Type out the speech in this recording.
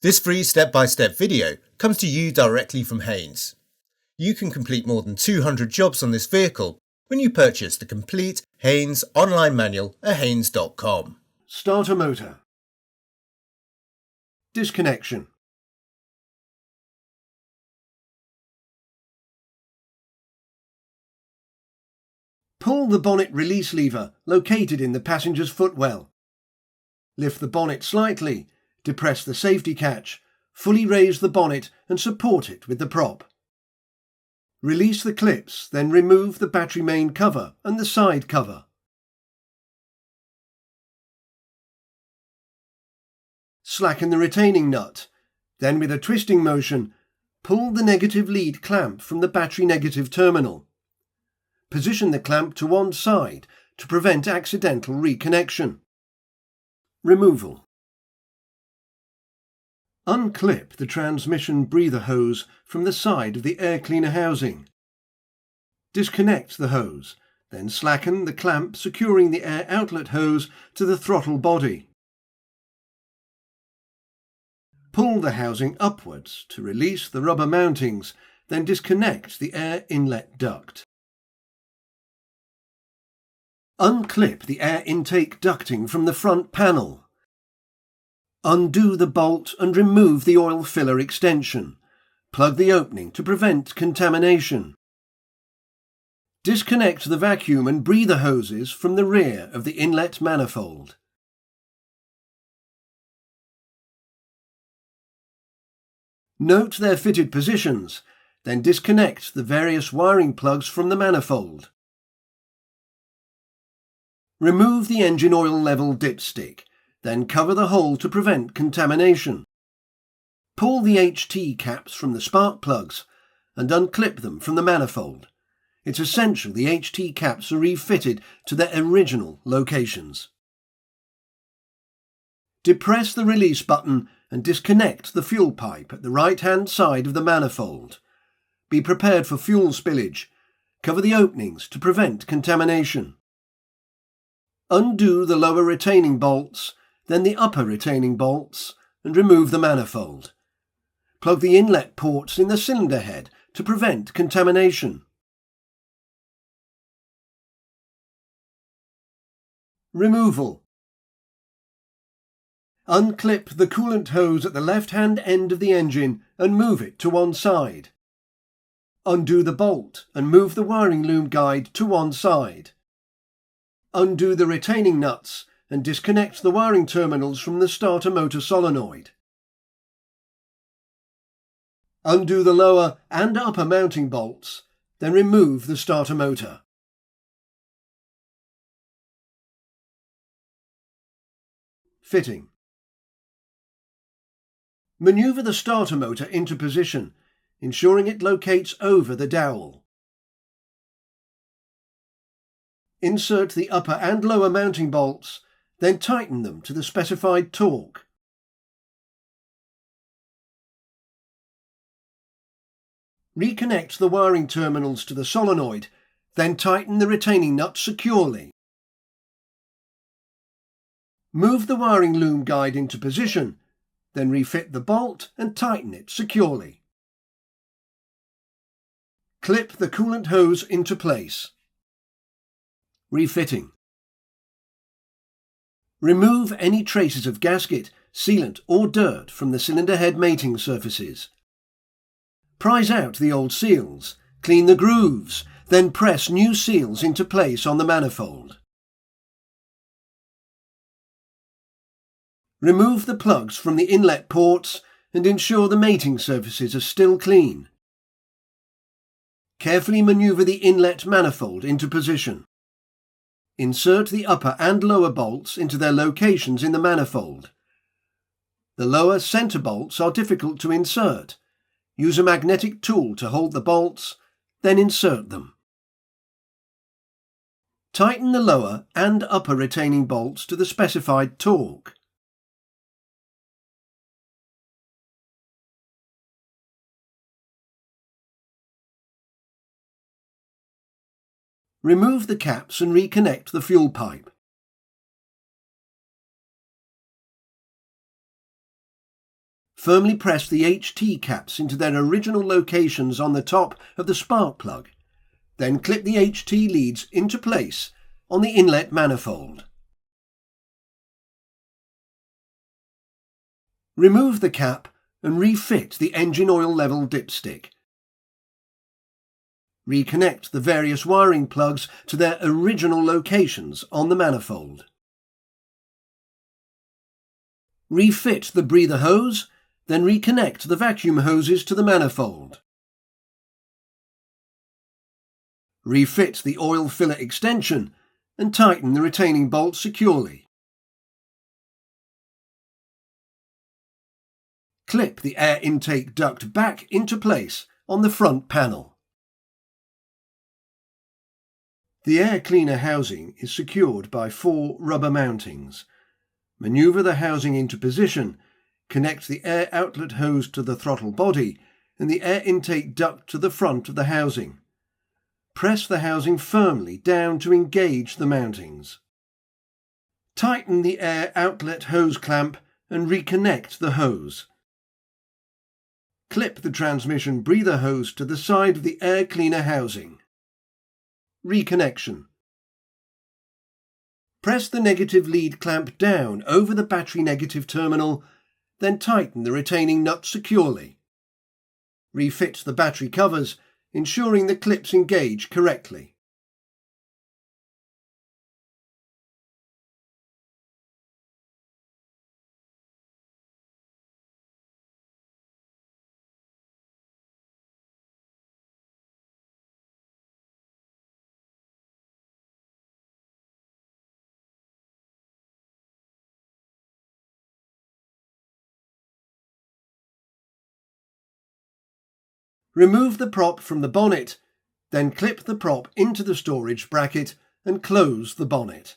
This free step-by-step video comes to you directly from Haynes. You can complete more than 200 jobs on this vehicle when you purchase the complete Haynes online manual at haynes.com. Start a motor. Disconnection. Pull the bonnet release lever located in the passenger's footwell. Lift the bonnet slightly, depress the safety catch, fully raise the bonnet and support it with the prop. Release the clips, then remove the battery main cover and the side cover. Slacken the retaining nut, then with a twisting motion, pull the negative lead clamp from the battery negative terminal. Position the clamp to one side to prevent accidental reconnection. Removal. Unclip the transmission breather hose from the side of the air cleaner housing. Disconnect the hose, then slacken the clamp securing the air outlet hose to the throttle body. Pull the housing upwards to release the rubber mountings, then disconnect the air inlet duct. Unclip the air intake ducting from the front panel. Undo the bolt and remove the oil filler extension. Plug the opening to prevent contamination. Disconnect the vacuum and breather hoses from the rear of the inlet manifold. Note their fitted positions, then disconnect the various wiring plugs from the manifold. Remove the engine oil level dipstick, then cover the hole to prevent contamination. Pull the HT caps from the spark plugs and unclip them from the manifold. It's essential the HT caps are refitted to their original locations. Depress the release button and disconnect the fuel pipe at the right-hand side of the manifold. Be prepared for fuel spillage. Cover the openings to prevent contamination. Undo the lower retaining bolts, then the upper retaining bolts, and remove the manifold. Plug the inlet ports in the cylinder head to prevent contamination. Removal. Unclip the coolant hose at the left-hand end of the engine and move it to one side. Undo the bolt and move the wiring loom guide to one side. Undo the retaining nuts and disconnect the wiring terminals from the starter motor solenoid. Undo the lower and upper mounting bolts, then remove the starter motor. Fitting. Maneuver the starter motor into position, ensuring it locates over the dowel. Insert the upper and lower mounting bolts, then tighten them to the specified torque. Reconnect the wiring terminals to the solenoid, then tighten the retaining nut securely. Move the wiring loom guide into position, then refit the bolt and tighten it securely. Clip the coolant hose into place. Refitting. Remove any traces of gasket, sealant or dirt from the cylinder head mating surfaces. Prise out the old seals, clean the grooves, then press new seals into place on the manifold. Remove the plugs from the inlet ports and ensure the mating surfaces are still clean. Carefully maneuver the inlet manifold into position. Insert the upper and lower bolts into their locations in the manifold. The lower centre bolts are difficult to insert. Use a magnetic tool to hold the bolts, then insert them. Tighten the lower and upper retaining bolts to the specified torque. Remove the caps and reconnect the fuel pipe. Firmly press the HT caps into their original locations on the top of the spark plug. Then clip the HT leads into place on the inlet manifold. Remove the cap and refit the engine oil level dipstick. Reconnect the various wiring plugs to their original locations on the manifold. Refit the breather hose, then reconnect the vacuum hoses to the manifold. Refit the oil filler extension and tighten the retaining bolt securely. Clip the air intake duct back into place on the front panel. The air cleaner housing is secured by 4 rubber mountings. Maneuver the housing into position, connect the air outlet hose to the throttle body and the air intake duct to the front of the housing. Press the housing firmly down to engage the mountings. Tighten the air outlet hose clamp and reconnect the hose. Clip the transmission breather hose to the side of the air cleaner housing. Reconnection. Press the negative lead clamp down over the battery negative terminal, then tighten the retaining nut securely. Refit the battery covers, ensuring the clips engage correctly. Remove the prop from the bonnet, then clip the prop into the storage bracket and close the bonnet.